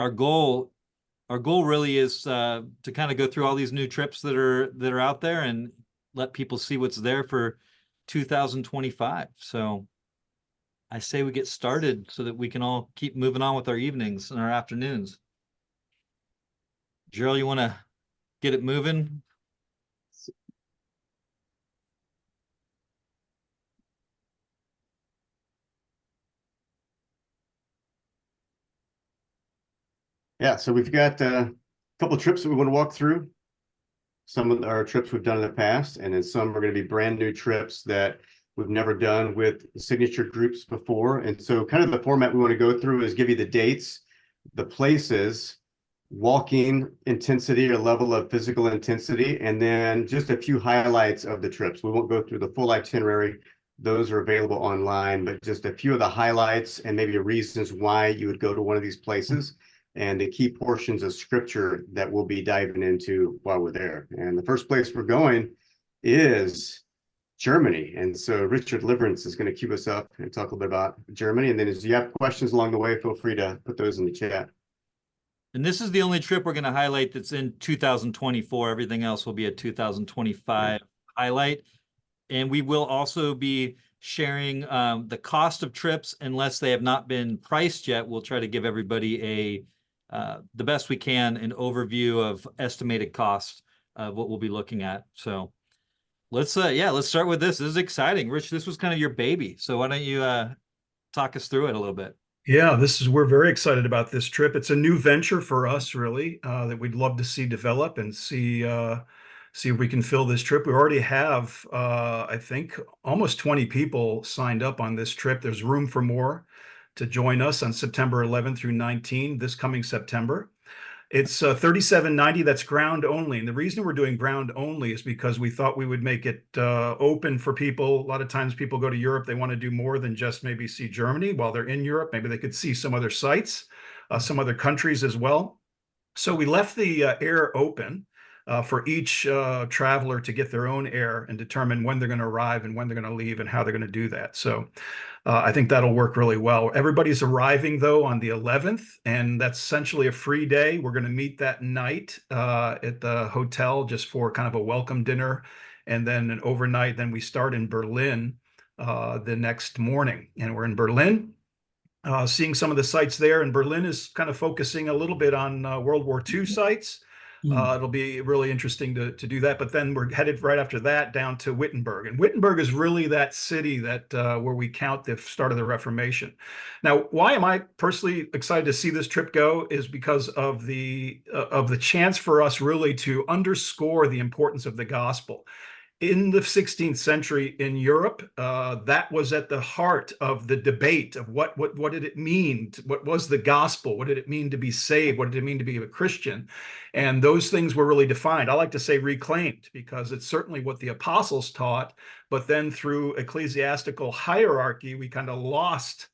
our goal our goal really is to kind of go through all these new trips that are out there and let people see what's there for 2025. So I say we get started so that we can all keep moving on with our evenings and our afternoons. Gerald, you want to get it moving? Yeah, so we've got a couple of trips that we want to walk through. Some of our trips we've done in the past, and then some are going to be brand new trips that we've never done with signature groups before. And so kind of the format we want to go through is give you the dates, the places, walking intensity or level of physical intensity, and then just a few highlights of the trips. We won't go through the full itinerary. Those are available online, but just a few of the highlights and maybe reasons why you would go to one of these places and the key portions of scripture that we'll be diving into while we're there. And the first place we're going is Germany. And so Richard Liverance is going to cue us up and talk a little bit about Germany. And then as you have questions along the way, feel free to put those in the chat. And this is the only trip we're going to highlight that's in 2024. Everything else will be a 2025 highlight. And we will also be sharing the cost of trips unless they have not been priced yet. We'll try to give everybody the best we can, an overview of estimated costs of what we'll be looking at. So let's start with this. This is exciting. Rich, this was kind of your baby. So why don't you talk us through it a little bit? Yeah, we're very excited about this trip. It's a new venture for us, really, that we'd love to see develop and see if we can fill this trip. We already have, I think, almost 20 people signed up on this trip. There's room for more to join us on September 11 through 19, this coming September. It's $37.90. That's ground only. And the reason we're doing ground only is because we thought we would make it open for people. A lot of times people go to Europe, they want to do more than just maybe see Germany while they're in Europe. Maybe they could see some other sites, some other countries as well. So we left the air open for each traveler to get their own air and determine when they're going to arrive and when they're going to leave and how they're going to do that. So I think that'll work really well. Everybody's arriving, though, on the 11th, and that's essentially a free day. We're going to meet that night at the hotel just for kind of a welcome dinner, and then an overnight. Then we start in Berlin the next morning, and we're in Berlin. Seeing some of the sites there, and Berlin is kind of focusing a little bit on World War II sites. It'll be really interesting to do that. But then we're headed right after that down to Wittenberg. And Wittenberg is really that city that where we count the start of the Reformation. Now, why am I personally excited to see this trip go is because of the chance for us really to underscore the importance of the gospel. In the 16th century in Europe, that was at the heart of the debate of what did it mean? What was the gospel? What did it mean to be saved? What did it mean to be a Christian? And those things were really defined. I like to say reclaimed, because it's certainly what the apostles taught, but then through ecclesiastical hierarchy, we kind of lost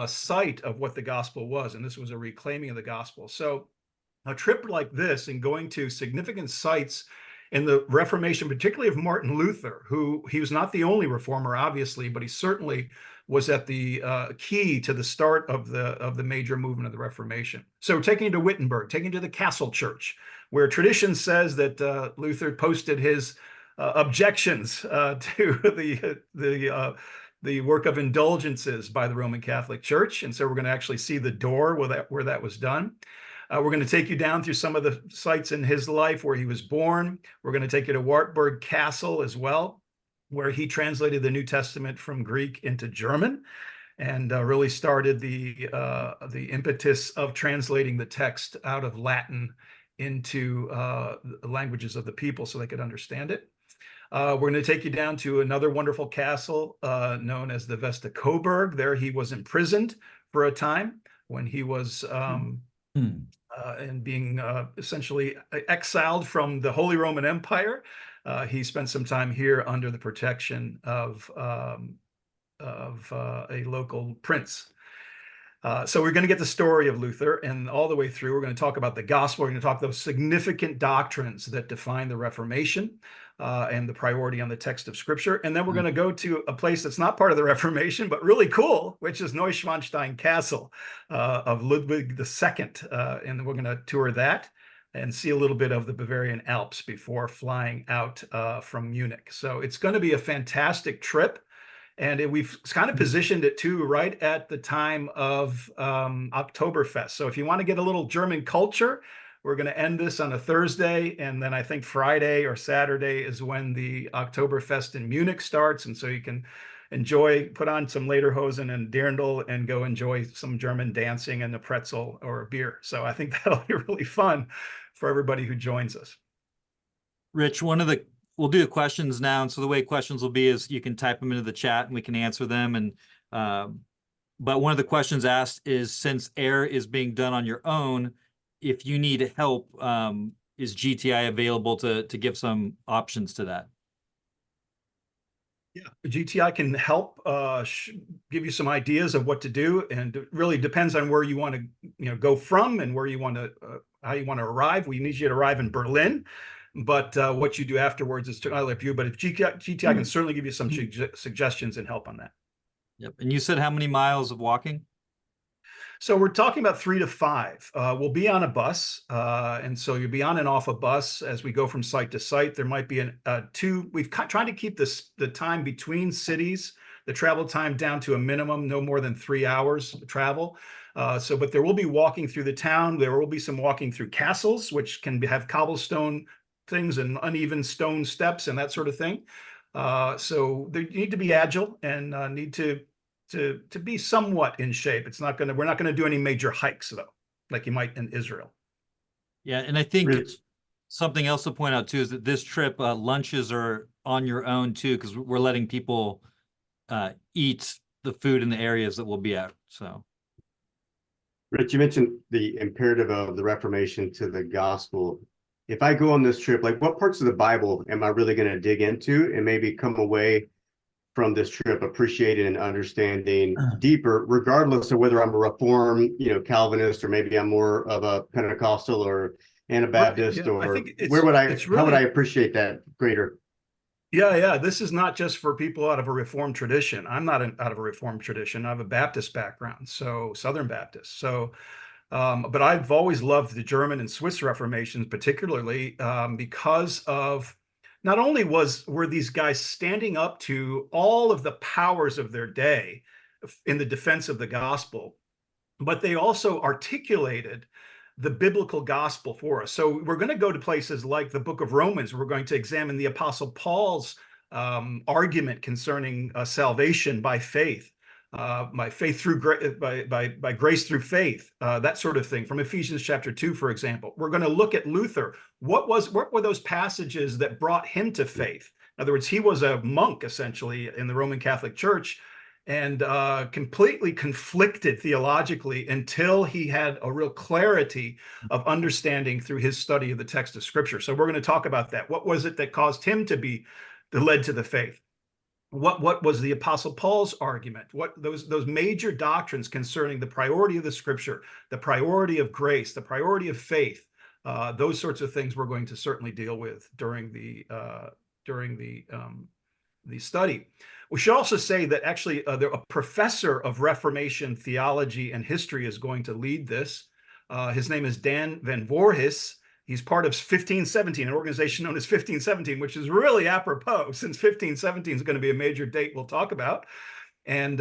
sight of what the gospel was. And this was a reclaiming of the gospel. So a trip like this and going to significant sites in the Reformation, particularly of Martin Luther, who he was not the only reformer, obviously, but he certainly was at the key to the start of the major movement of the Reformation. So taking you to Wittenberg, taking you to the Castle Church, where tradition says that Luther posted his objections to the work of indulgences by the Roman Catholic Church. And so we're going to actually see the door where that was done. We're going to take you down through some of the sites in his life where he was born. We're going to take you to Wartburg Castle as well, where he translated the New Testament from Greek into German and really started the impetus of translating the text out of Latin into the languages of the people so they could understand it. We're going to take you down to another wonderful castle known as the Vesta Coburg. There he was imprisoned for a time when he was and being essentially exiled from the Holy Roman Empire. He spent some time here under the protection of a local prince. So we're going to get the story of Luther, and all the way through, we're going to talk about the gospel. We're going to talk those significant doctrines that define the Reformation. and the priority on the text of Scripture. And then we're going to go to a place that's not part of the Reformation, but really cool, which is Neuschwanstein Castle of Ludwig II. And we're going to tour that and see a little bit of the Bavarian Alps before flying out from Munich. So it's going to be a fantastic trip. And we've kind of positioned it too right at the time of Oktoberfest. So if you want to get a little German culture, we're going to end this on a Thursday. And then I think Friday or Saturday is when the Oktoberfest in Munich starts. And so you can put on some lederhosen and dirndl and go enjoy some German dancing and a pretzel or a beer. So I think that'll be really fun for everybody who joins us. Rich, we'll do the questions now. And so the way questions will be is you can type them into the chat and we can answer them. And but one of the questions asked is, since air is being done on your own, if you need help, is GTI available to give some options to that? Yeah, GTI can help give you some ideas of what to do, and it really depends on where you want to go from and where you want to how you want to arrive. We need you to arrive in Berlin, but what you do afterwards is entirely up to you. But if GTI can certainly give you some suggestions and help on that. Yep. And you said how many miles of walking? So we're talking about 3 to 5. We'll be on a bus, and so you'll be on and off a bus as we go from site to site. There might be two. We've tried to keep the time between cities, the travel time, down to a minimum, no more than 3 hours travel. But there will be walking through the town. There will be some walking through castles, which can have cobblestone things and uneven stone steps and that sort of thing. So you need to be agile and need to be somewhat in shape. We're not going to do any major hikes though, like you might in Israel. Yeah, and I think something else to point out too is that this trip, lunches are on your own too, because we're letting people eat the food in the areas that we'll be at. So, Rich, you mentioned the imperative of the Reformation to the gospel. If I go on this trip, like what parts of the Bible am I really going to dig into and maybe come away from this trip appreciating and understanding deeper, regardless of whether I'm a Reformed, Calvinist, or maybe I'm more of a Pentecostal or Anabaptist, right, yeah. or how would I appreciate that greater? Yeah. This is not just for people out of a Reformed tradition. I'm not out of a Reformed tradition. I have a Baptist background, so Southern Baptist. So, but I've always loved the German and Swiss Reformations, particularly because of not only were these guys standing up to all of the powers of their day in the defense of the gospel, but they also articulated the biblical gospel for us. So we're going to go to places like the book of Romans. We're going to examine the Apostle Paul's argument concerning salvation by faith. By faith through by grace through faith, that sort of thing, from Ephesians chapter 2, for example. We're going to look at Luther. What were those passages that brought him to faith? In other words, he was a monk essentially in the Roman Catholic Church, and completely conflicted theologically until he had a real clarity of understanding through his study of the text of Scripture. So we're going to talk about that. What was it that caused him to be led to the faith? What was the Apostle Paul's argument? What those major doctrines concerning the priority of the Scripture, the priority of grace, the priority of faith, those sorts of things we're going to certainly deal with during the study. We should also say that actually a professor of Reformation theology and history is going to lead this. His name is Dan Van Voorhis. He's part of 1517, an organization known as 1517, which is really apropos since 1517 is going to be a major date we'll talk about. And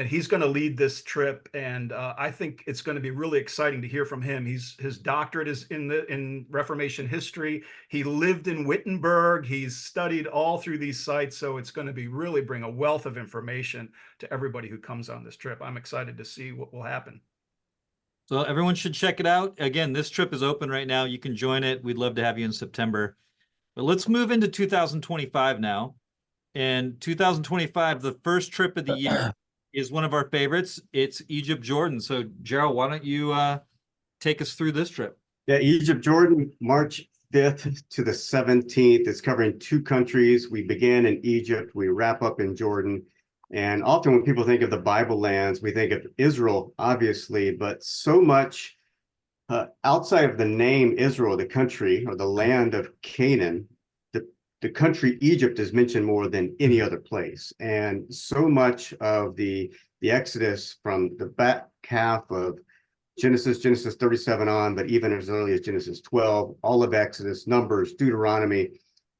he's going to lead this trip, and I think it's going to be really exciting to hear from him. His doctorate is in Reformation history. He lived in Wittenberg. He's studied all through these sites, so it's going to be really bring a wealth of information to everybody who comes on this trip. I'm excited to see what will happen. So everyone should check it out. Again, this trip is open right now. You can join it. We'd love to have you in September. But let's move into 2025 now. And 2025, the first trip of the year, is one of our favorites. It's Egypt, Jordan. So Gerald, why don't you take us through this trip? Yeah, Egypt, Jordan, March 5th to the 17th. It's covering 2 countries. We begin in Egypt. We wrap up in Jordan. And often when people think of the Bible lands, we think of Israel, obviously, but so much outside of the name Israel, the country or the land of Canaan, the country Egypt is mentioned more than any other place. And so much of the Exodus from the back half of Genesis 37 on, but even as early as Genesis 12, all of Exodus, Numbers, Deuteronomy,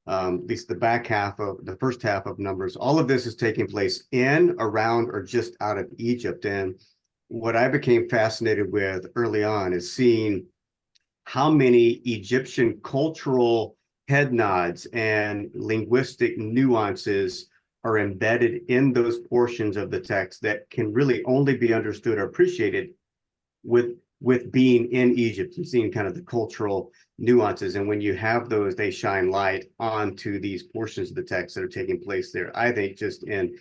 at least the first half of Numbers, all of this is taking place in, around, or just out of Egypt. And what I became fascinated with early on is seeing how many Egyptian cultural head nods and linguistic nuances are embedded in those portions of the text that can really only be understood or appreciated with being in Egypt and seeing kind of the cultural nuances. And when you have those, they shine light onto these portions of the text that are taking place there, I think, just in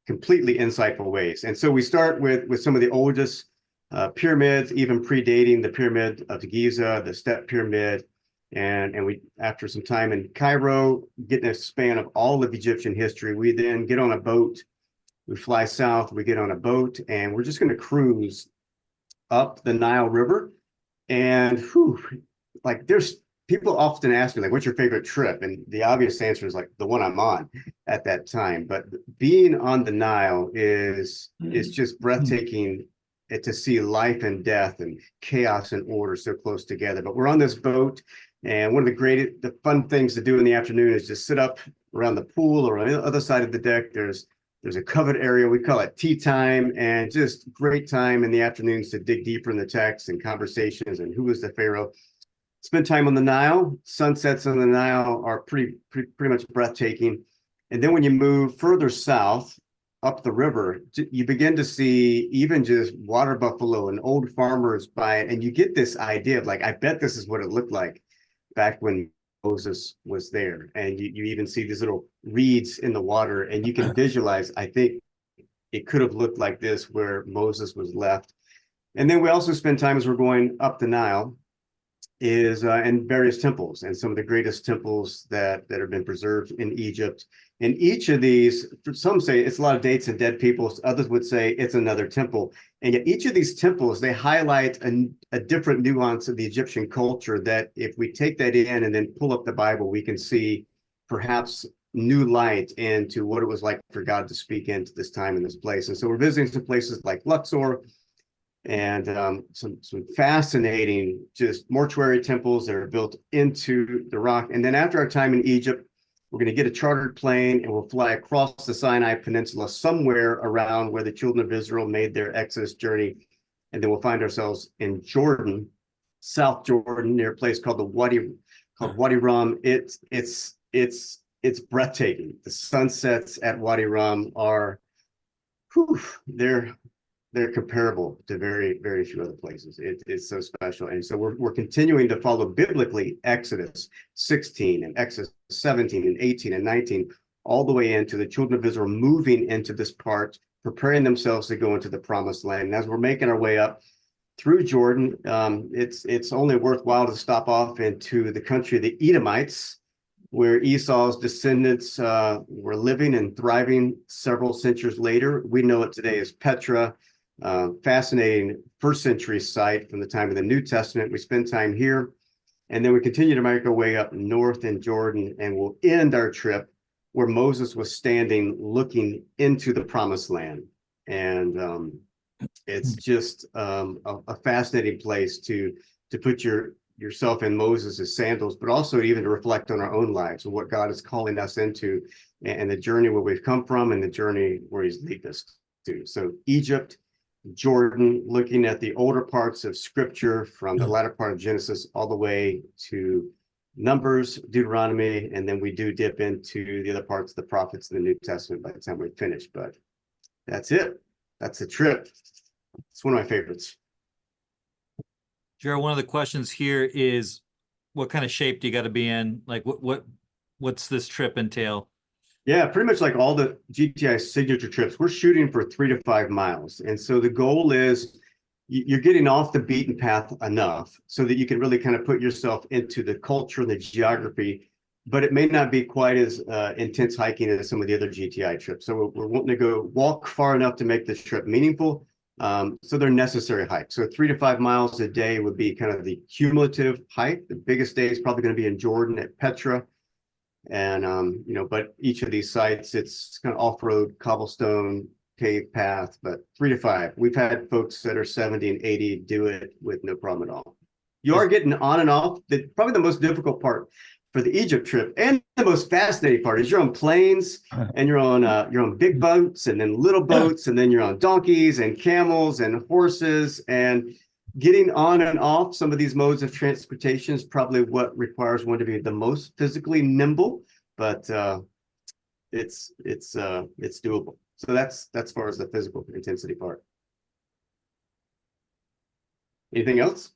completely insightful ways. And so we start with some of the oldest pyramids, even predating the Pyramid of Giza, the Step Pyramid. And we, after some time in Cairo, getting a span of all of Egyptian history, we then get on a boat, we fly south, we get on a boat, and we're just going to cruise up the Nile River. And like, there's people often ask me, like, what's your favorite trip? And the obvious answer is like the one I'm on at that time. But being on the Nile is just breathtaking, to see life and death and chaos and order so close together. But we're on this boat, and one of the fun things to do in the afternoon is just sit up around the pool, or on the other side of the deck, there's a covered area. We call it tea time, and just great time in the afternoons to dig deeper in the text and conversations and who was the Pharaoh. Spend time on the Nile. Sunsets on the Nile are pretty much breathtaking. And then when you move further south up the river, you begin to see even just water buffalo and old farmers by it. And you get this idea of, like, I bet this is what it looked like back when Moses was there. And you even see these little reeds in the water, and you can visualize, I think it could have looked like this where Moses was left. And then we also spend time, as we're going up the Nile, is in various temples, and some of the greatest temples that have been preserved in Egypt. And each of these, some say it's a lot of dates and dead people, others would say it's another temple. And yet each of these temples, they highlight a different nuance of the Egyptian culture that, if we take that in and then pull up the Bible, we can see perhaps new light into what it was like for God to speak into this time and this place. And so we're visiting some places like Luxor, and some fascinating just mortuary temples that are built into the rock. And then after our time in Egypt, we're going to get a chartered plane, and we'll fly across the Sinai Peninsula somewhere around where the children of Israel made their Exodus journey. And then we'll find ourselves in Jordan, South Jordan, near a place called Wadi Rum. It's breathtaking. The sunsets at Wadi Rum are, they're comparable to very, very few other places. It's so special. And so we're continuing to follow biblically Exodus 16 and Exodus 17 and 18 and 19, all the way into the children of Israel moving into this part, preparing themselves to go into the promised land. And as we're making our way up through Jordan, it's only worthwhile to stop off into the country of the Edomites, where Esau's descendants were living and thriving several centuries later. We know it today as Petra. Fascinating first century site from the time of the New Testament. We spend time here, and then we continue to make our way up north in Jordan, and we'll end our trip where Moses was standing looking into the promised land. And it's just a fascinating place to put yourself in Moses's sandals, but also even to reflect on our own lives and what God is calling us into, and the journey where we've come from and the journey where he's leading us to. So Egypt, Jordan, looking at the older parts of scripture from the latter part of Genesis all the way to Numbers, Deuteronomy, and then we do dip into the other parts of the prophets in the New Testament by the time we finish. But that's it. That's a trip. It's one of my favorites. Jared, one of the questions here is, what kind of shape do you got to be in? Like, what's this trip entail? Yeah, pretty much like all the GTI signature trips, we're shooting for 3 to 5 miles. And so the goal is you're getting off the beaten path enough so that you can really kind of put yourself into the culture and the geography, but it may not be quite as intense hiking as some of the other GTI trips. So we're wanting to go walk far enough to make this trip meaningful. So they're necessary hikes. So 3 to 5 miles a day would be kind of the cumulative hike. The biggest day is probably going to be in Jordan at Petra. And, but each of these sites, it's kind of off-road cobblestone paved path, but 3 to 5. We've had folks that are 70 and 80 do it with no problem at all. You are getting on and off. Probably the most difficult part for the Egypt trip, and the most fascinating part, is you're on planes and you're on big boats, and then little boats, and then you're on donkeys and camels and horses, and getting on and off some of these modes of transportation is probably what requires one to be the most physically nimble, but it's doable. So that's as far as the physical intensity part. Anything else?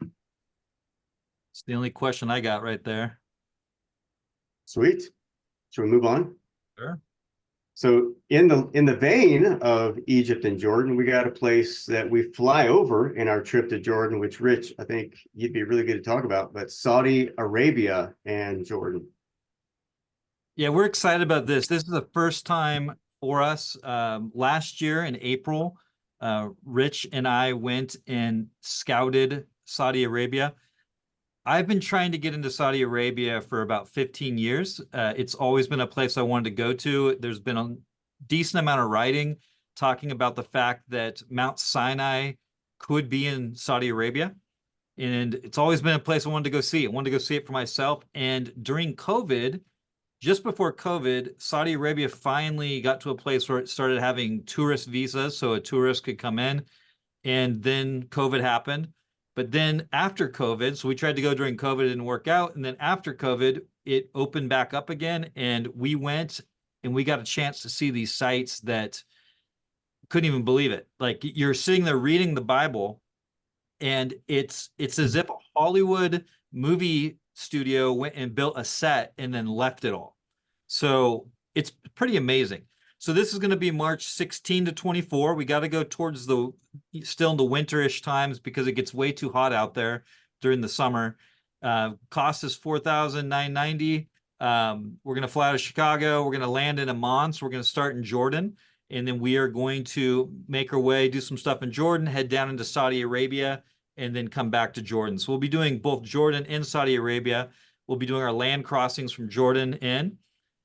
It's the only question I got right there. Sweet. Should we move on? Sure. So in the vein of Egypt and Jordan, we got a place that we fly over in our trip to Jordan, which, Rich, I think you'd be really good to talk about, but Saudi Arabia and Jordan. Yeah, we're excited about this. This is the first time for us. Last year in April, Rich and I went and scouted Saudi Arabia. I've been trying to get into Saudi Arabia for about 15 years. It's always been a place I wanted to go to. There's been a decent amount of writing talking about the fact that Mount Sinai could be in Saudi Arabia. And it's always been a place I wanted to go see. I wanted to go see it for myself. And during COVID, just before COVID, Saudi Arabia finally got to a place where it started having tourist visas, so a tourist could come in. And then COVID happened. But then after COVID, so we tried to go during COVID, it didn't work out. And then after COVID, it opened back up again. And we went and we got a chance to see these sites that couldn't even believe it. Like, you're sitting there reading the Bible, and it's as if a Hollywood movie studio went and built a set and then left it all. So it's pretty amazing. So this is going to be March 16 to 24. We got to go towards still in the winterish times because it gets way too hot out there during the summer. Cost is $4,990. We're going to fly out of Chicago. We're going to land in Amman. So we're going to start in Jordan. And then we are going to make our way, do some stuff in Jordan, head down into Saudi Arabia, and then come back to Jordan. So we'll be doing both Jordan and Saudi Arabia. We'll be doing our land crossings from Jordan in.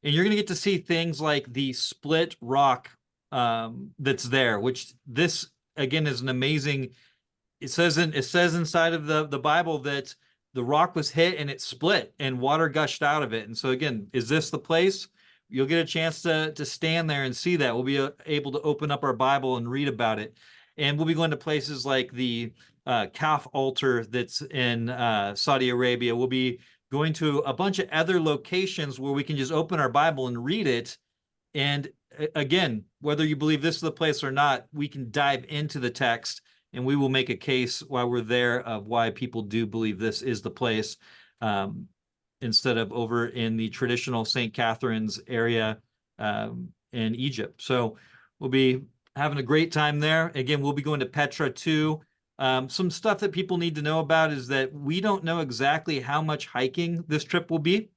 And you're going to get to see things like the split rock that's there, which this, again, is an amazing. It says inside of the Bible that the rock was hit and it split and water gushed out of it. And so, again, is this the place? You'll get a chance to stand there and see that. We'll be able to open up our Bible and read about it. And we'll be going to places like the Kaf altar that's in Saudi Arabia. We'll be going to a bunch of other locations where we can just open our Bible and read it. And again, whether you believe this is the place or not, we can dive into the text and we will make a case while we're there of why people do believe this is the place, instead of over in the traditional St. Catherine's area in Egypt. So we'll be having a great time there. Again, we'll be going to Petra too. Some stuff that people need to know about is that we don't know exactly how much hiking this trip will be. It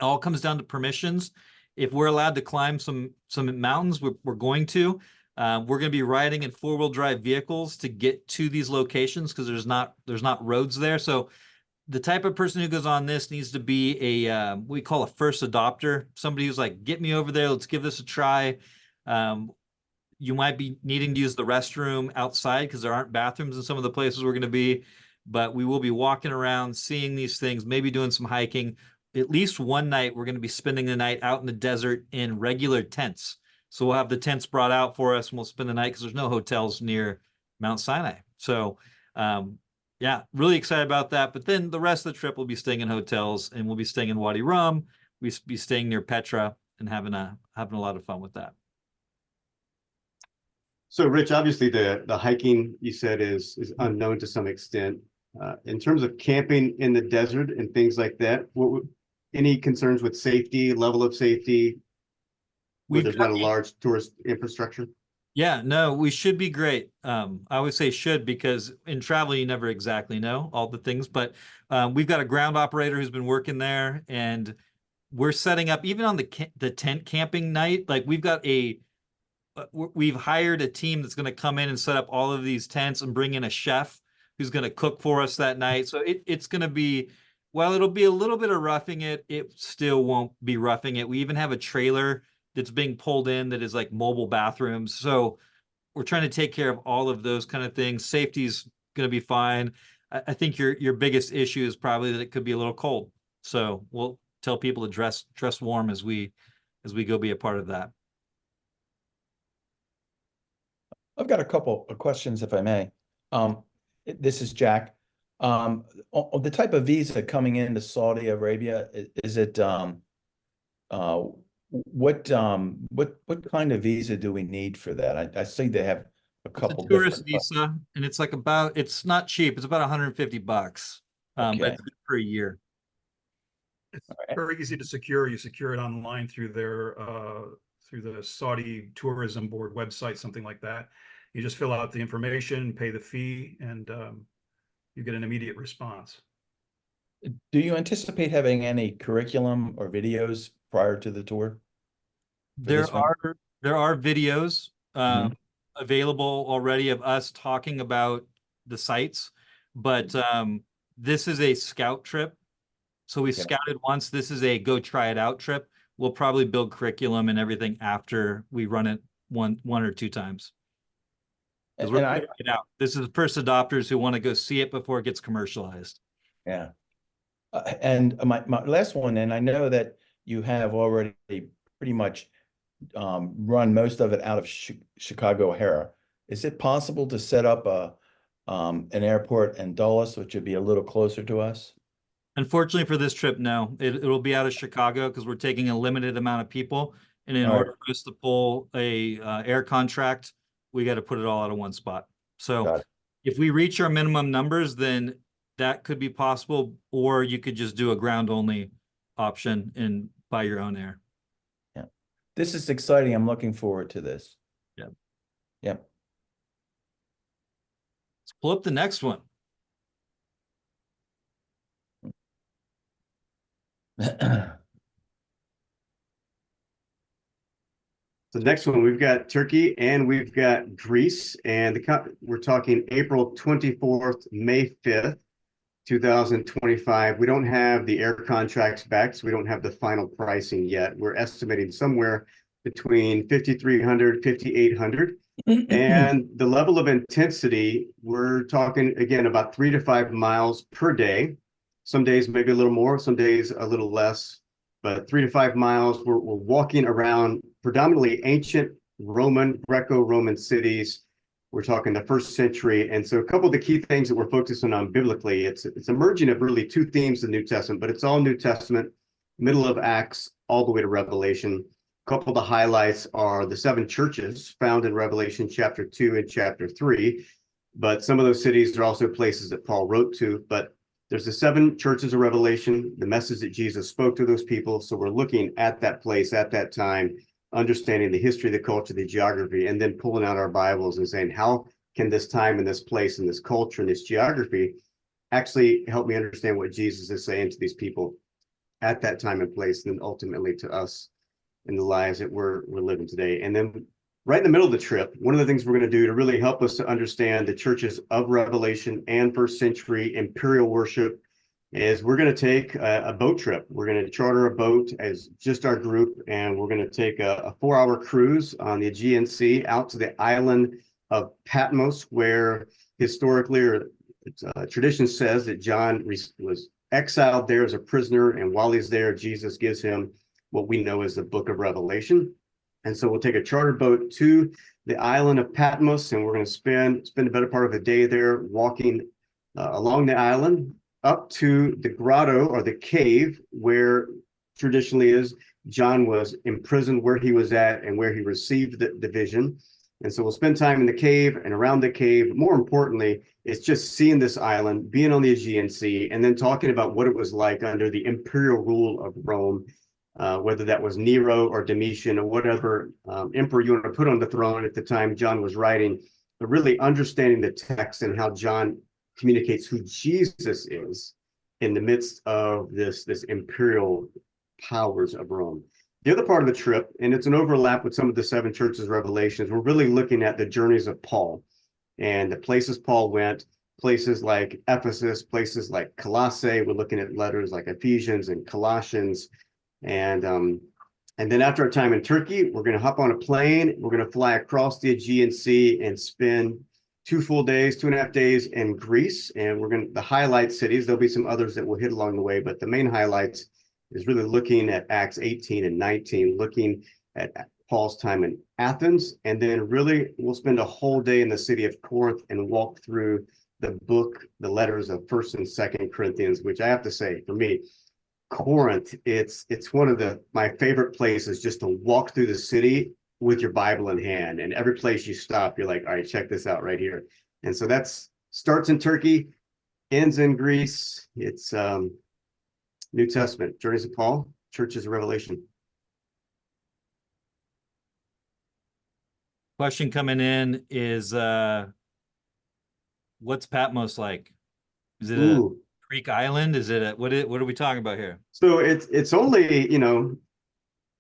all comes down to permissions. If we're allowed to climb some mountains, we're going to. We're going to be riding in 4-wheel drive vehicles to get to these locations because there's not roads there. So the type of person who goes on this needs to be what we call a first adopter, somebody who's like, get me over there, let's give this a try. You might be needing to use the restroom outside because there aren't bathrooms in some of the places we're going to be, but we will be walking around, seeing these things, maybe doing some hiking. At least one night, we're going to be spending the night out in the desert in regular tents. So we'll have the tents brought out for us, and we'll spend the night because there's no hotels near Mount Sinai. So, yeah, really excited about that. But then the rest of the trip, we'll be staying in hotels, and we'll be staying in Wadi Rum. We'll be staying near Petra and having a lot of fun with that. So, Rich, obviously the hiking you said is unknown to some extent. In terms of camping in the desert and things like that, any concerns with safety, level of safety, where there's not a large tourist infrastructure? Yeah, no, we should be great. I always say should because in travel, you never exactly know all the things, but we've got a ground operator who's been working there, and we're setting up even on the tent camping night. Like we've hired a team that's going to come in and set up all of these tents and bring in a chef who's going to cook for us that night. So it's going to be while it'll be a little bit of roughing it, it still won't be roughing it. We even have a trailer that's being pulled in that is like mobile bathrooms. So we're trying to take care of all of those kind of things. Safety's going to be fine. I think your biggest issue is probably that it could be a little cold. So we'll tell people to dress warm as we go be a part of that. I've got a couple of questions, if I may. This is Jack. The type of visa coming into Saudi Arabia, is it what kind of visa do we need for that? I see they have a couple It's a tourist different. visa, and it's like it's not cheap. It's about $150. But Okay. it's good for a year. It's very easy to secure. You secure it online through their through the Saudi Tourism Board website, something like that. You just fill out the information, pay the fee, and you get an immediate response. Do you anticipate having any curriculum or videos prior to the tour? There are videos Mhm. available already of us talking about the sites, but this is a scout trip. So we Okay. scouted once. This is a go try it out trip. We'll probably build curriculum and everything after we run it one or two times. Because we're And trying it out. This is first adopters who want to go see it before it gets commercialized. yeah. And my last one, and I know that you have already pretty much run most of it out of Chicago O'Hare. Is it possible to set up an airport in Dulles, which would be a little closer to us? Unfortunately for this trip, no. It'll be out of Chicago because we're taking a limited amount of people. And in All right. order for us to pull a air contract, we got to put it all out of one spot. So Got it. if we reach our minimum numbers, then that could be possible, or you could just do a ground only option and buy your own air. Yeah. This is exciting. I'm looking forward to this. Yeah. Yep. Let's pull up the next one. The next one, we've got Turkey and we've got Greece, and we're talking April 24th, May 5th, 2025. We don't have the air contracts back, so we don't have the final pricing yet. We're estimating somewhere between 5,300, 5,800. And the level of intensity, we're talking, again, about 3 to 5 miles per day. Some days maybe a little more, some days a little less, but 3 to 5 miles. We're walking around predominantly ancient Roman, Greco-Roman cities. We're talking the 1st century. And so a couple of the key things that we're focusing on biblically, it's emerging of really 2 themes in the New Testament, but it's all New Testament, middle of Acts, all the way to Revelation. A couple of the highlights are the 7 churches found in Revelation chapter 2 and chapter 3. But some of those cities are also places that Paul wrote to. But there's the 7 churches of Revelation, the message that Jesus spoke to those people. So we're looking at that place at that time, understanding the history, the culture, the geography, and then pulling out our Bibles and saying, how can this time and this place and this culture and this geography actually help me understand what Jesus is saying to these people at that time and place, and then ultimately to us in the lives that we're living today. And then right in the middle of the trip, one of the things we're going to do to really help us to understand the churches of Revelation and 1st century imperial worship is we're going to take a boat trip. We're going to charter a boat as just our group, and we're going to take a 4-hour cruise on the Aegean Sea out to the island of Patmos, where historically, or tradition says that John was exiled there as a prisoner, and while he's there, Jesus gives him what we know as the book of Revelation. And so we'll take a charter boat to the island of Patmos, and we're going to spend the better part of the day there walking along the island up to the grotto or the cave where traditionally is John was imprisoned, where he was at and where he received the vision. And so we'll spend time in the cave and around the cave. More importantly, it's just seeing this island, being on the Aegean Sea, and then talking about what it was like under the imperial rule of Rome, whether that was Nero or Domitian or whatever emperor you want to put on the throne at the time John was writing, but really understanding the text and how John communicates who Jesus is in the midst of this imperial powers of Rome. The other part of the trip, and it's an overlap with some of the 7 churches revelations, we're really looking at the journeys of Paul and the places Paul went, places like Ephesus, places like Colossae. We're looking at letters like Ephesians and Colossians. And then after our time in Turkey, we're going to hop on a plane. We're going to fly across the Aegean Sea and spend 2 full days, 2.5 days in Greece. And we're going to, the highlight cities, there'll be some others that we'll hit along the way, but the main highlights is really looking at Acts 18 and 19, looking at Paul's time in Athens. And then really we'll spend a whole day in the city of Corinth and walk through the book, the letters of 1st and 2nd Corinthians, which I have to say, for me, Corinth, it's one of my favorite places just to walk through the city with your Bible in hand. And every place you stop, you're like, all right, check this out right here. And so that's starts in Turkey, ends in Greece. It's New Testament, Journeys of Paul, Churches of Revelation. Question coming in is, what's Patmos like? Is it a Greek island? Is it what are we talking about here? So it's only, you know,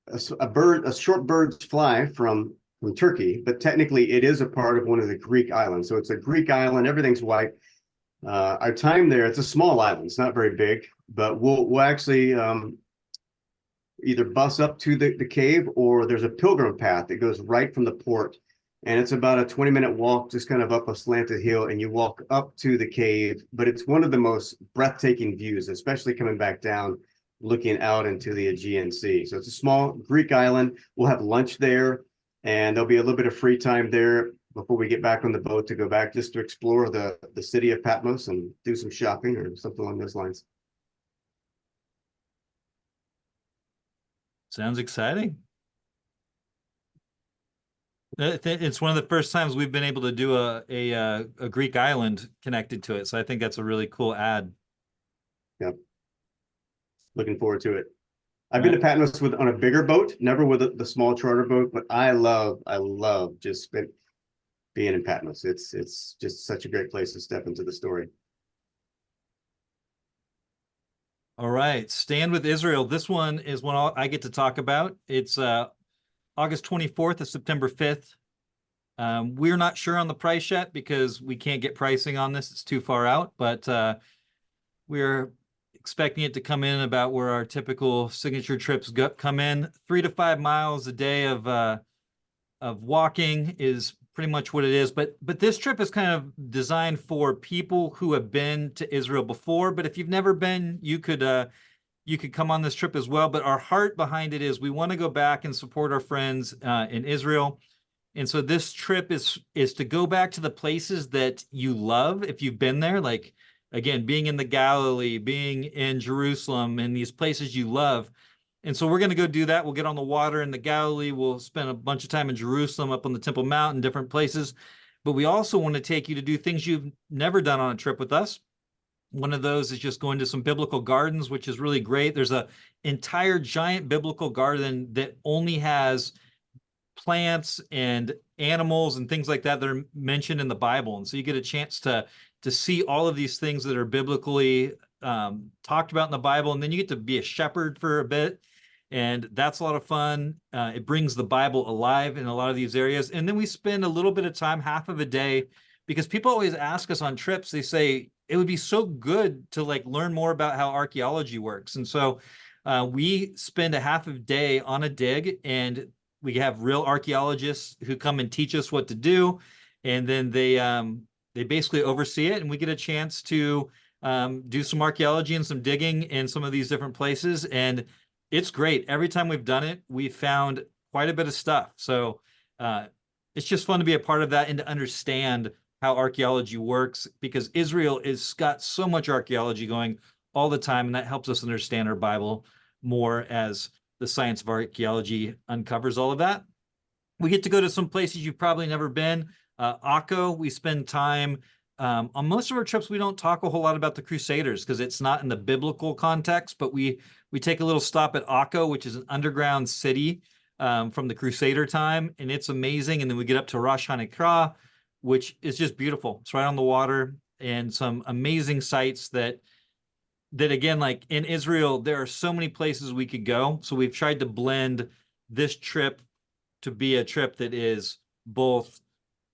a short bird's fly from Turkey, but technically it is a part of one of the Greek islands. So it's a Greek island, everything's white. Our time there, it's a small island, it's not very big, but we'll actually either bus up to the cave, or there's a pilgrim path that goes right from the port. And it's about a 20-minute walk, just kind of up a slanted hill, and you walk up to the cave. But it's one of the most breathtaking views, especially coming back down, looking out into the Aegean Sea. So it's a small Greek island. We'll have lunch there, and there'll be a little bit of free time there before we get back on the boat to go back just to explore the city of Patmos and do some shopping or something along those lines. Sounds exciting. It's one of the first times we've been able to do a Greek island connected to it. So I think that's a really cool ad. Yep. Looking forward to it. I've been to Patmos on a bigger boat, never with the small charter boat, but I love just being in Patmos. It's just such a great place to step into the story. All right, Stand with Israel. This one is one I get to talk about. It's August 24th to September 5th. We're not sure on the price yet because we can't get pricing on this. It's too far out, but we're expecting it to come in about where our typical signature trips come in. 3 to 5 miles a day of walking is pretty much what it is. But this trip is kind of designed for people who have been to Israel before. But if you've never been, you could come on this trip as well. But our heart behind it is we want to go back and support our friends in Israel. And so this trip is to go back to the places that you love if you've been there. Like, again, being in the Galilee, being in Jerusalem, and these places you love. And so we're going to go do that. We'll get on the water in the Galilee. We'll spend a bunch of time in Jerusalem, up on the Temple Mount, and different places. But we also want to take you to do things you've never done on a trip with us. One of those is just going to some biblical gardens, which is really great. There's an entire giant biblical garden that only has plants and animals and things like that are mentioned in the Bible. And so you get a chance to see all of these things that are biblically talked about in the Bible. And then you get to be a shepherd for a bit. And that's a lot of fun. It brings the Bible alive in a lot of these areas. And then we spend a little bit of time, half of a day, because people always ask us on trips, they say, it would be so good to learn more about how archaeology works. And so we spend a half a day on a dig, and we have real archaeologists who come and teach us what to do. And then they basically oversee it, and we get a chance to do some archaeology and some digging in some of these different places. And it's great. Every time we've done it, we've found quite a bit of stuff. So it's just fun to be a part of that and to understand how archaeology works, because Israel has got so much archaeology going all the time, and that helps us understand our Bible more as the science of archaeology uncovers all of that. We get to go to some places you've probably never been. Akko, we spend time on most of our trips. We don't talk a whole lot about the Crusaders because it's not in the biblical context, but we take a little stop at Akko, which is an underground city from the Crusader time, and it's amazing. And then we get up to Rosh Hanekra, which is just beautiful. It's right on the water, and some amazing sites that again, like in Israel, there are so many places we could go. So we've tried to blend this trip to be a trip that is both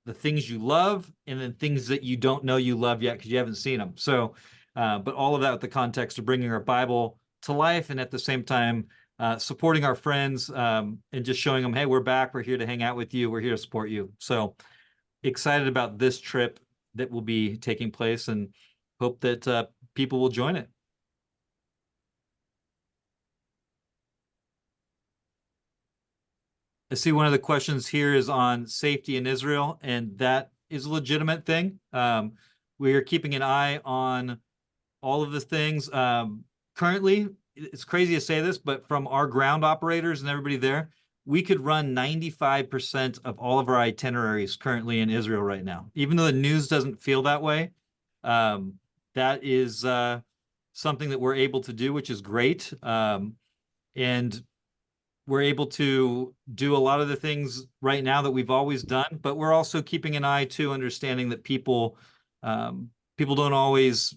the things you love and then things that you don't know you love yet because you haven't seen them. So, but all of that with the context of bringing our Bible to life and at the same time supporting our friends and just showing them, hey, we're back. We're here to hang out with you. We're here to support you. So excited about this trip that will be taking place and hope that people will join it. I see one of the questions here is on safety in Israel, and that is a legitimate thing. We are keeping an eye on all of the things. Currently, it's crazy to say this, but from our ground operators and everybody there, we could run 95% of all of our itineraries currently in Israel right now. Even though the news doesn't feel that way, that is something that we're able to do, which is great. And we're able to do a lot of the things right now that we've always done, but we're also keeping an eye to understanding that people don't always,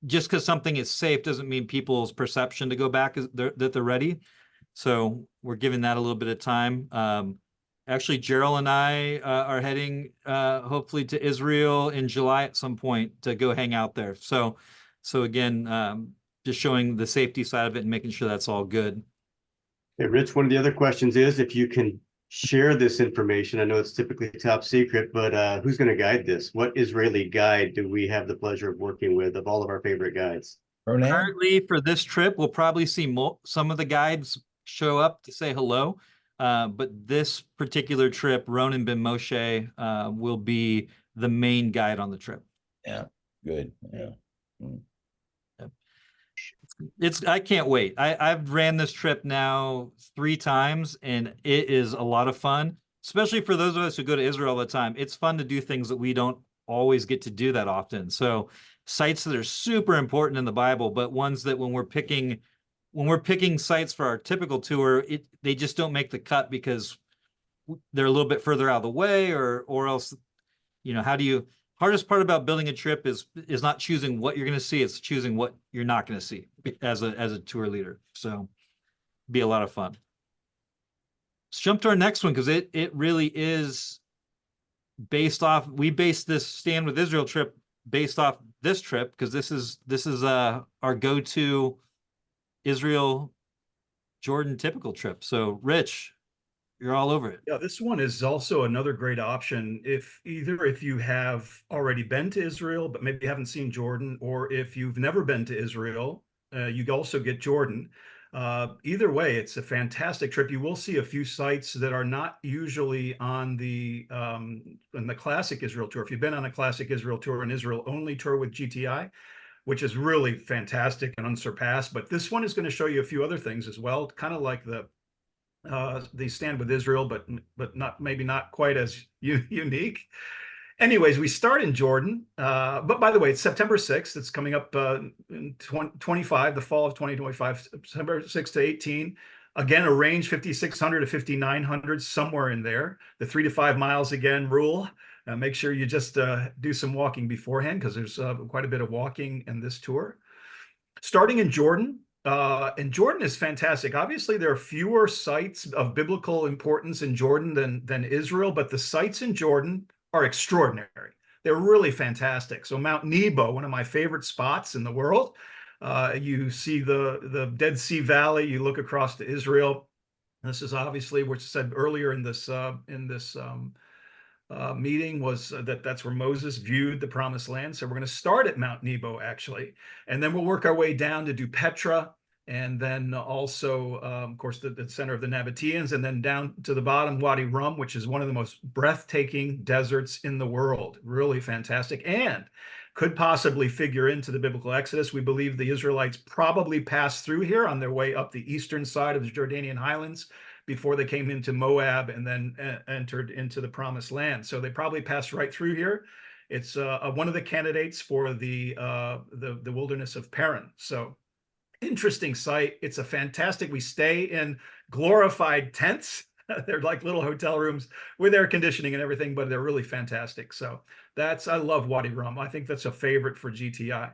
just because something is safe doesn't mean people's perception to go back that they're ready. So we're giving that a little bit of time. Actually, Gerald and I are heading hopefully to Israel in July at some point to go hang out there. So again, just showing the safety side of it and making sure that's all good. Hey, Rich, one of the other questions is if you can share this information. I know it's typically top secret, but who's going to guide this? What Israeli guide do we have the pleasure of working with of all of our favorite guides? Ronan? Currently, for this trip, we'll probably see some of the guides show up to say hello. But this particular trip, Ronan Ben Moshe will be the main guide on the trip. Yeah, good. Yeah. I can't wait. I've ran this trip now 3 times, and it is a lot of fun, especially for those of us who go to Israel all the time. It's fun to do things that we don't always get to do that often. So sites that are super important in the Bible, but ones that when we're picking sites for our typical tour, they just don't make the cut because they're a little bit further out of the way, or else, hardest part about building a trip is not choosing what you're going to see, it's choosing what you're not going to see as a tour leader. So be a lot of fun. Let's jump to our next one because it really is we based this Stand with Israel trip based off this trip because this is our go-to Israel Jordan typical trip. So Rich, you're all over it. Yeah, this one is also another great option if you have already been to Israel, but maybe haven't seen Jordan, or if you've never been to Israel, you also get Jordan. Either way, it's a fantastic trip. You will see a few sites that are not usually on the classic Israel tour. If you've been on a classic Israel tour, an Israel only tour with GTI, which is really fantastic and unsurpassed, but this one is going to show you a few other things as well, kind of like the Stand with Israel, but maybe not quite as unique. Anyways, we start in Jordan, but by the way, it's September 6th. It's coming up in 2025, the fall of 2025, September 6th to 18. Again, a range 5,600 to 5,900, somewhere in there. The 3 to 5 miles again rule. Make sure you just do some walking beforehand because there's quite a bit of walking in this tour. Starting in Jordan. And Jordan is fantastic. Obviously, there are fewer sites of biblical importance in Jordan than Israel, but the sites in Jordan are extraordinary. They're really fantastic. So Mount Nebo, one of my favorite spots in the world. You see the Dead Sea Valley. You look across to Israel. This is obviously, which said earlier in this meeting, was that's where Moses viewed the promised land. So we're going to start at Mount Nebo, actually, and then we'll work our way down to do Petra, and then also, of course, the center of the Nabateans, and then down to the bottom, Wadi Rum, which is one of the most breathtaking deserts in the world. Really fantastic, and could possibly figure into the biblical Exodus. We believe the Israelites probably passed through here on their way up the eastern side of the Jordanian highlands before they came into Moab and then entered into the promised land. So they probably passed right through here. It's one of the candidates for the wilderness of Paran. So interesting site. It's a fantastic, we stay in glorified tents. They're like little hotel rooms with air conditioning and everything, but they're really fantastic. So I love Wadi Rum. I think that's a favorite for GTI.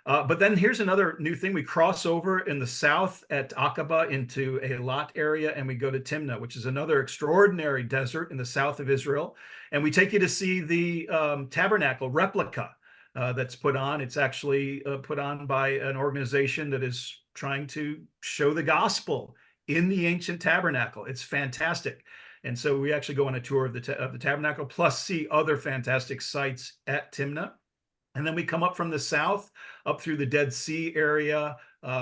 But then here's another new thing. We cross over in the south at Aqaba into a Lot area, and we go to Timnah, which is another extraordinary desert in the south of Israel. And we take you to see the tabernacle replica that's put on. It's actually put on by an organization that is trying to show the gospel in the ancient tabernacle. It's fantastic. And so we actually go on a tour of the tabernacle, plus see other fantastic sites at Timnah. And then we come up from the south, up through the Dead Sea area,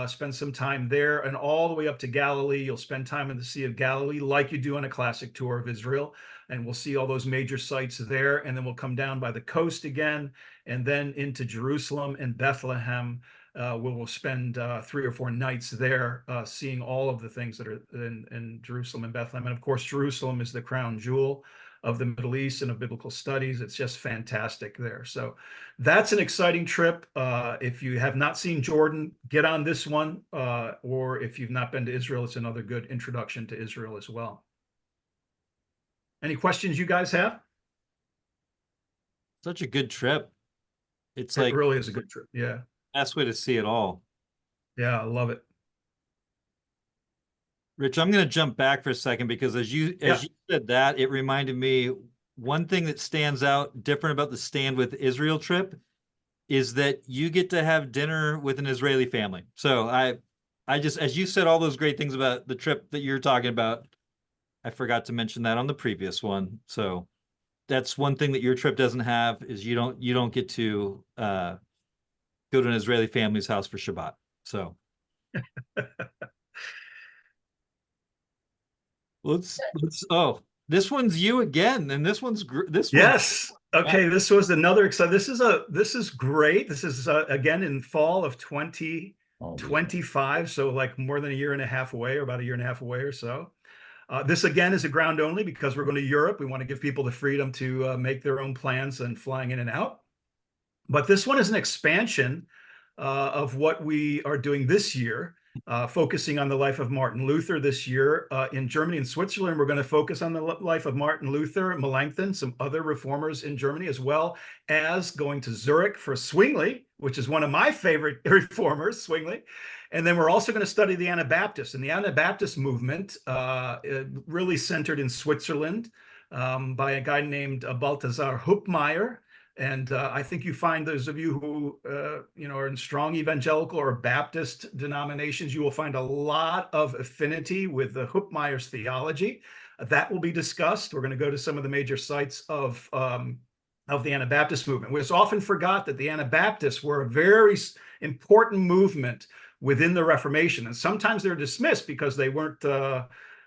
spend some time there, and all the way up to Galilee. You'll spend time in the Sea of Galilee like you do on a classic tour of Israel. And we'll see all those major sites there. And then we'll come down by the coast again, and then into Jerusalem and Bethlehem. We'll spend 3 or 4 nights there, seeing all of the things that are in Jerusalem and Bethlehem. And of course, Jerusalem is the crown jewel of the Middle East and of biblical studies. It's just fantastic there. So that's an exciting trip. If you have not seen Jordan, get on this one. Or if you've not been to Israel, it's another good introduction to Israel as well. Any questions you guys have? Such a good trip. It's It like really is a good trip. Yeah. best way to see it all. Yeah, I love it. Rich, I'm going to jump back for a second because as you said that, it reminded me one thing that stands out different about the Stand with Israel trip is that you get to have dinner with an Israeli family. So I just, as you said all those great things about the trip that you're talking about, I forgot to mention that on the previous one. So that's one thing that your trip doesn't have is you don't get to go to an Israeli family's house for Shabbat. So let's this one's you again, and this one's yes. Okay, this was another exciting. This is great. This is again in fall of 2025, so like more than a year and a half away, or about a year and a half away or so. This again is a ground only because we're going to Europe. We want to give people the freedom to make their own plans and flying in and out. But this one is an expansion of what we are doing this year, focusing on the life of Martin Luther this year. In Germany and Switzerland, we're going to focus on the life of Martin Luther, Melanchthon, some other reformers in Germany, as well as going to Zurich for Zwingli, which is one of my favorite reformers, Zwingli. And then we're also going to study the Anabaptists. And the Anabaptist movement really centered in Switzerland by a guy named Balthasar Hupmeyer. And I think you find those of you who are in strong evangelical or Baptist denominations, you will find a lot of affinity with the Hupmeyer's theology. That will be discussed. We're going to go to some of the major sites of the Anabaptist movement. It's often forgot that the Anabaptists were a very important movement within the Reformation, and sometimes they're dismissed because they weren't.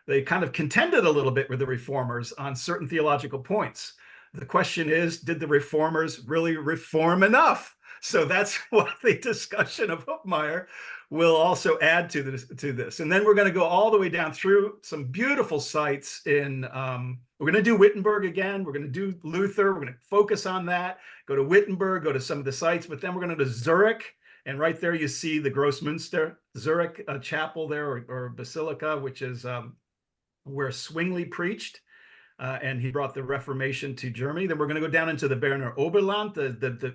They kind of contended a little bit with the Reformers on certain theological points. The question is, did the Reformers really reform enough? So that's what the discussion of Hupmeyer will also add to this. And then we're going to go all the way down through some beautiful sites in, we're going to do Wittenberg again. We're going to do Luther. We're going to focus on that, go to Wittenberg, go to some of the sites, but then we're going to go to Zurich. And right there you see the Grossmünster Zurich chapel there, or basilica, which is where Zwingli preached. And he brought the Reformation to Germany. Then we're going to go down into the Berner Oberland,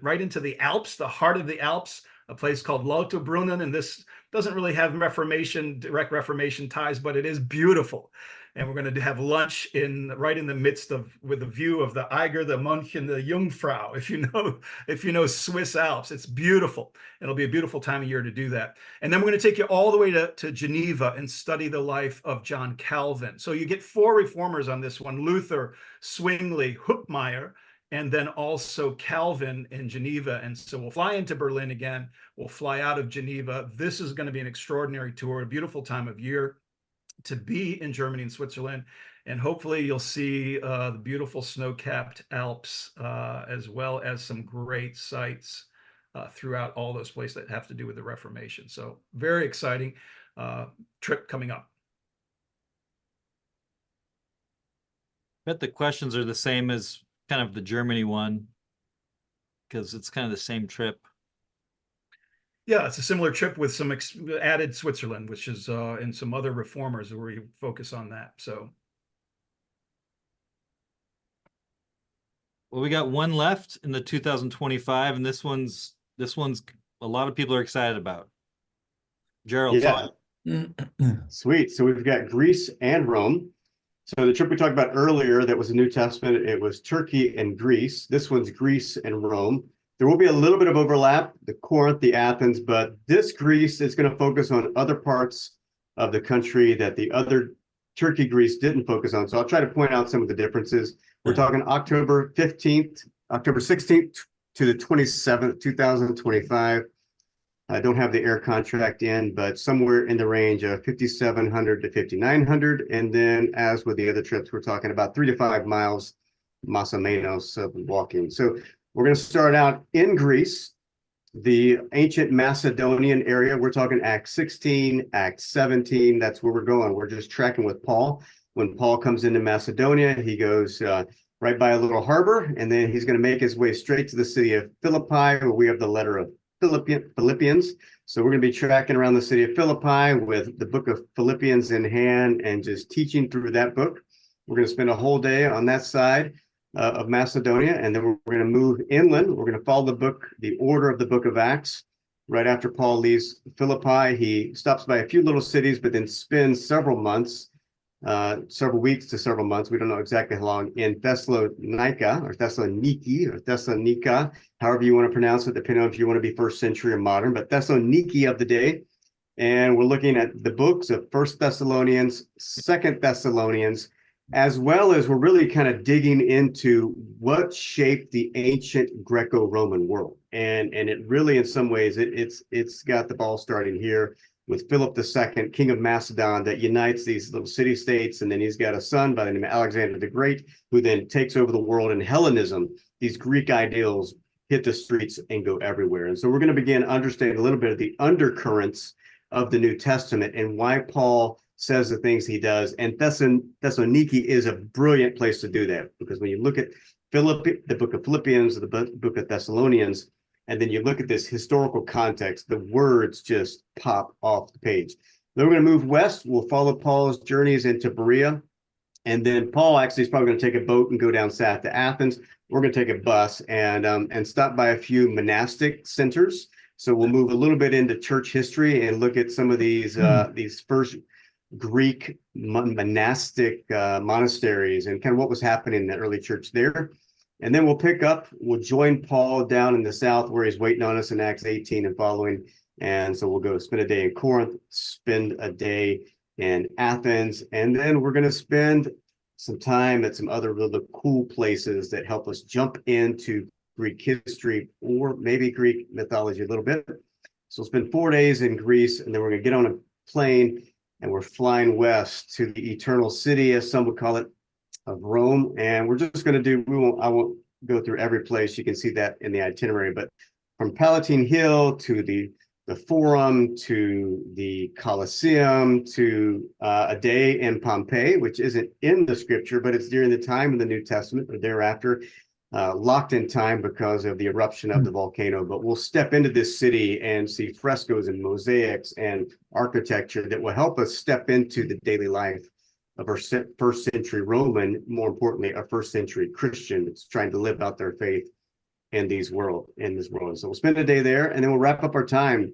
right into the Alps, the heart of the Alps, a place called Lauterbrunnen. And this doesn't really have direct Reformation ties, but it is beautiful. And we're going to have lunch right in the midst with a view of the Eiger, the Munch, and the Jungfrau. If you know Swiss Alps, it's beautiful. It'll be a beautiful time of year to do that. And then we're going to take you all the way to Geneva and study the life of John Calvin. So you get 4 reformers on this one: Luther, Zwingli, Hupmeyer, and then also Calvin in Geneva. And so we'll fly into Berlin again. We'll fly out of Geneva. This is going to be an extraordinary tour, a beautiful time of year to be in Germany and Switzerland. And hopefully you'll see the beautiful snow-capped Alps, as well as some great sites throughout all those places that have to do with the Reformation. So very exciting trip coming up. I bet the questions are the same as kind of the Germany one, because it's kind of the same trip. Yeah, it's a similar trip with some added Switzerland, which is and some other reformers where you focus on that. So, well, we got one left in the 2025, and this one's a lot of people are excited about. Gerald, Yeah, sweet. So we've got Greece and Rome. So the trip we talked about earlier, that was the New Testament, it was Turkey and Greece. This one's Greece and Rome. There will be a little bit of overlap, the Corinth, the Athens, but this Greece is going to focus on other parts of the country that the other Turkey, Greece didn't focus on. So I'll try to point out some of the differences. We're talking October 15th, October 16th to the 27th, 2025. I don't have the air contract in, but somewhere in the range of 5,700 to 5,900. And then as with the other trips, we're talking about 3 to 5 miles, más o menos, of walking. So we're going to start out in Greece, the ancient Macedonian area. We're talking Acts 16, Acts 17. That's where we're going. We're just tracking with Paul. When Paul comes into Macedonia, he goes right by a little harbor, and then he's going to make his way straight to the city of Philippi, where we have the letter of Philippians. So we're going to be tracking around the city of Philippi with the book of Philippians in hand and just teaching through that book. We're going to spend a whole day on that side of Macedonia, and then we're going to move inland. We're going to follow the order of the book of Acts. Right after Paul leaves Philippi, he stops by a few little cities, but then spends several months, several weeks to several months, we don't know exactly how long, in Thessalonica, however you want to pronounce it, depending on if you want to be first century or modern, but Thessaloniki of the day. And we're looking at the books of First Thessalonians, Second Thessalonians, as well as we're really kind of digging into what shaped the ancient Greco-Roman world. And it really, in some ways, it's got the ball starting here with Philip II, King of Macedon, that unites these little city-states. And then he's got a son by the name of Alexander the Great, who then takes over the world. And Hellenism, these Greek ideals, hit the streets and go everywhere. And so we're going to begin understanding a little bit of the undercurrents of the New Testament and why Paul says the things he does. And Thessaloniki is a brilliant place to do that, because when you look at the book of Philippians, the book of Thessalonians, and then you look at this historical context, the words just pop off the page. Then we're going to move west. We'll follow Paul's journeys into Berea. And then Paul actually is probably going to take a boat and go down south to Athens. We're going to take a bus and stop by a few monastic centers. So we'll move a little bit into church history and look at some of these first Greek monastic monasteries and kind of what was happening in the early church there. And then we'll join Paul down in the south where he's waiting on us in Acts 18 and following. And so we'll go spend a day in Corinth, spend a day in Athens, and then we're going to spend some time at some other really cool places that help us jump into Greek history or maybe Greek mythology a little bit. So we'll spend 4 days in Greece, and then we're going to get on a plane and we're flying west to the eternal city, as some would call it, of Rome. And we're just going to I won't go through every place. You can see that in the itinerary, but from Palatine Hill to the Forum to the Colosseum to a day in Pompeii, which isn't in the scripture, but it's during the time of the New Testament or thereafter, locked in time because of the eruption of the volcano. But we'll step into this city and see frescoes and mosaics and architecture that will help us step into the daily life of our first century Roman, more importantly, a first century Christian that's trying to live out their faith in this world. So we'll spend a day there, and then we'll wrap up our time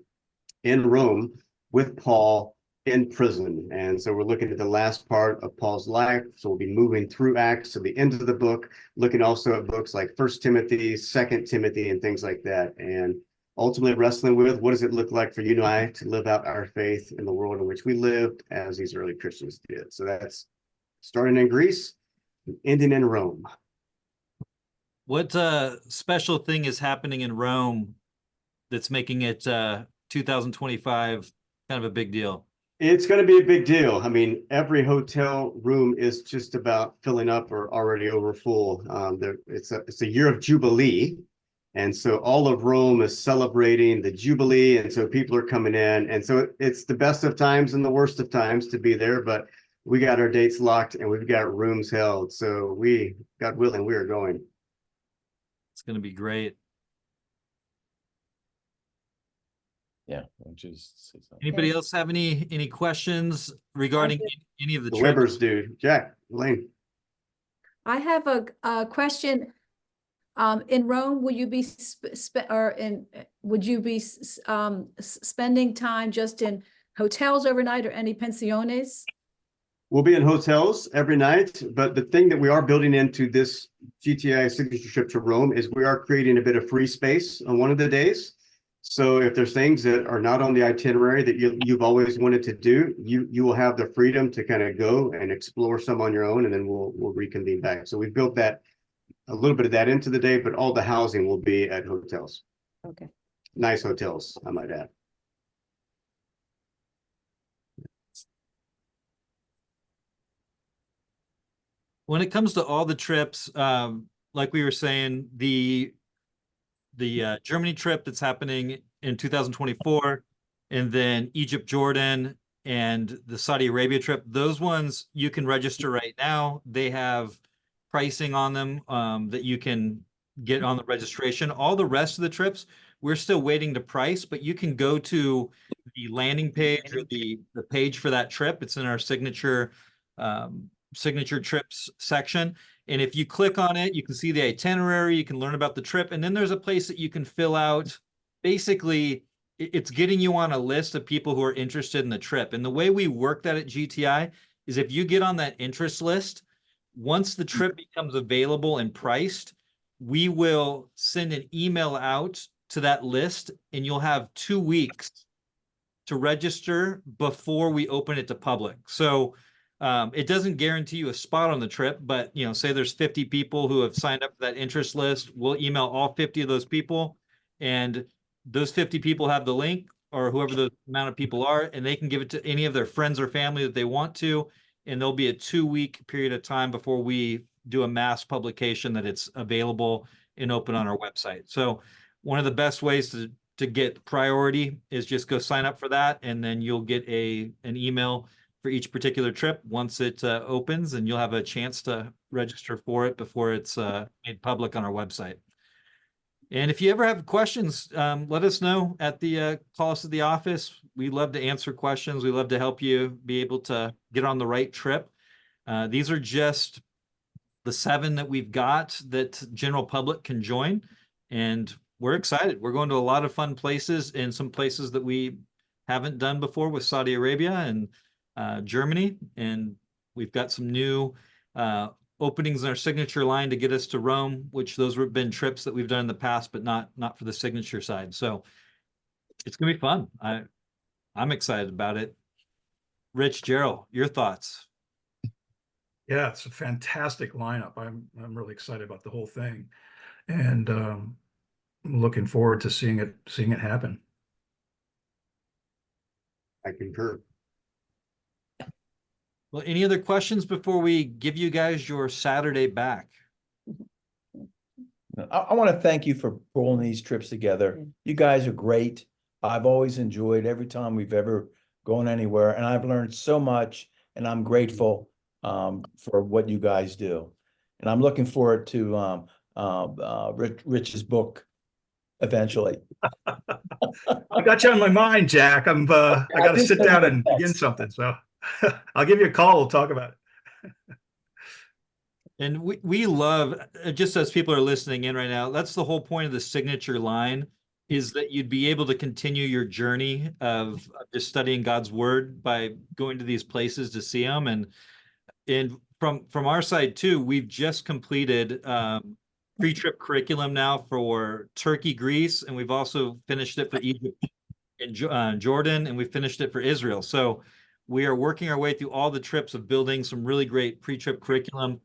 in Rome with Paul in prison. And so we're looking at the last part of Paul's life. So we'll be moving through Acts to the end of the book, looking also at books like First Timothy, Second Timothy, and things like that. And ultimately wrestling with what does it look like for you and I to live out our faith in the world in which we lived as these early Christians did. So that's starting in Greece and ending in Rome. What special thing is happening in Rome that's making it 2025 kind of a big deal? It's going to be a big deal. I mean, every hotel room is just about filling up or already over full. It's a year of Jubilee. And so all of Rome is celebrating the Jubilee. And so people are coming in. And so it's the best of times and the worst of times to be there. But we got our dates locked and we've got rooms held. So God willing, we are going. It's going to be great. Yeah. Anybody else have any questions regarding any of the The trips? Webbers do. Jack, Elaine. I have a question. In Rome, will you be would you be spending time just in hotels overnight or any pensiones? We'll be in hotels every night, but the thing that we are building into this GTI signature trip to Rome is we are creating a bit of free space on one of the days. So if there's things that are not on the itinerary that you've always wanted to do, you will have the freedom to kind of go and explore some on your own, and then we'll reconvene back. So we built that, a little bit of that into the day, but all the housing will be at hotels. Okay. Nice hotels, I might add. When it comes to all the trips, like we were saying, the Germany trip that's happening in 2024, and then Egypt, Jordan, and the Saudi Arabia trip, those ones you can register right now. They have pricing on them that you can get on the registration. All the rest of the trips, we're still waiting to price, but you can go to the landing page or the page for that trip. It's in our signature trips section. And if you click on it, you can see the itinerary, you can learn about the trip. And then there's a place that you can fill out. Basically, it's getting you on a list of people who are interested in the trip. And the way we work that at GTI is if you get on that interest list, once the trip becomes available and priced, we will send an email out to that list, and you'll have 2 weeks to register before we open it to public. So it doesn't guarantee you a spot on the trip, but say there's 50 people who have signed up for that interest list. We'll email all 50 of those people, and those 50 people have the link, or whoever the amount of people are, and they can give it to any of their friends or family that they want to. And there'll be a 2-week period of time before we do a mass publication that it's available and open on our website. So one of the best ways to get priority is just go sign up for that, and then you'll get an email for each particular trip once it opens, and you'll have a chance to register for it before it's made public on our website. And if you ever have questions, let us know at the call us at the office. We love to answer questions. We love to help you be able to get on the right trip. These are just the 7 that we've got that general public can join, and we're excited. We're going to a lot of fun places, and some places that we haven't done before with Saudi Arabia and Germany, and we've got some new openings in our signature line to get us to Rome, which those have been trips that we've done in the past, but not for the signature side. So it's gonna be fun. I'm excited about it. Rich, Gerald, your thoughts? Yeah, it's a fantastic lineup. I'm really excited about the whole thing, and I'm looking forward to seeing it happen. I concur. Well, any other questions before we give you guys your Saturday back? I want to thank you for pulling these trips together. You guys are great. I've always enjoyed every time we've ever gone anywhere, and I've learned so much, and I'm grateful for what you guys do. And I'm looking forward to Rich's book eventually. I got you on my mind, Jack. I got to sit down and begin something. So I'll give you a call. We'll talk about it. And we love, just as people are listening in right now, that's the whole point of the signature line, is that you'd be able to continue your journey of just studying God's word by going to these places to see them. And from our side too, we've just completed pre-trip curriculum now for Turkey, Greece, and we've also finished it for Egypt and Jordan, and we finished it for Israel. So we are working our way through all the trips of building some really great pre-trip curriculum.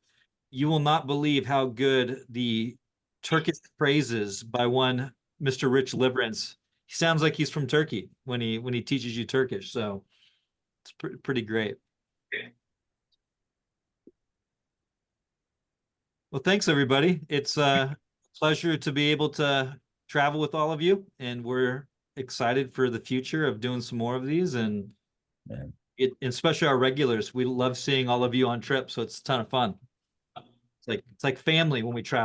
You will not believe how good the Turkish phrases by one Mr. Rich Liverance. He sounds like he's from Turkey when he teaches you Turkish. So it's pretty great. Well, thanks everybody. It's a pleasure to be able to travel with all of you, and we're excited for the future of doing some more of these, and especially our regulars. We love seeing all of you on trips, so it's a ton of fun. It's like family when we travel.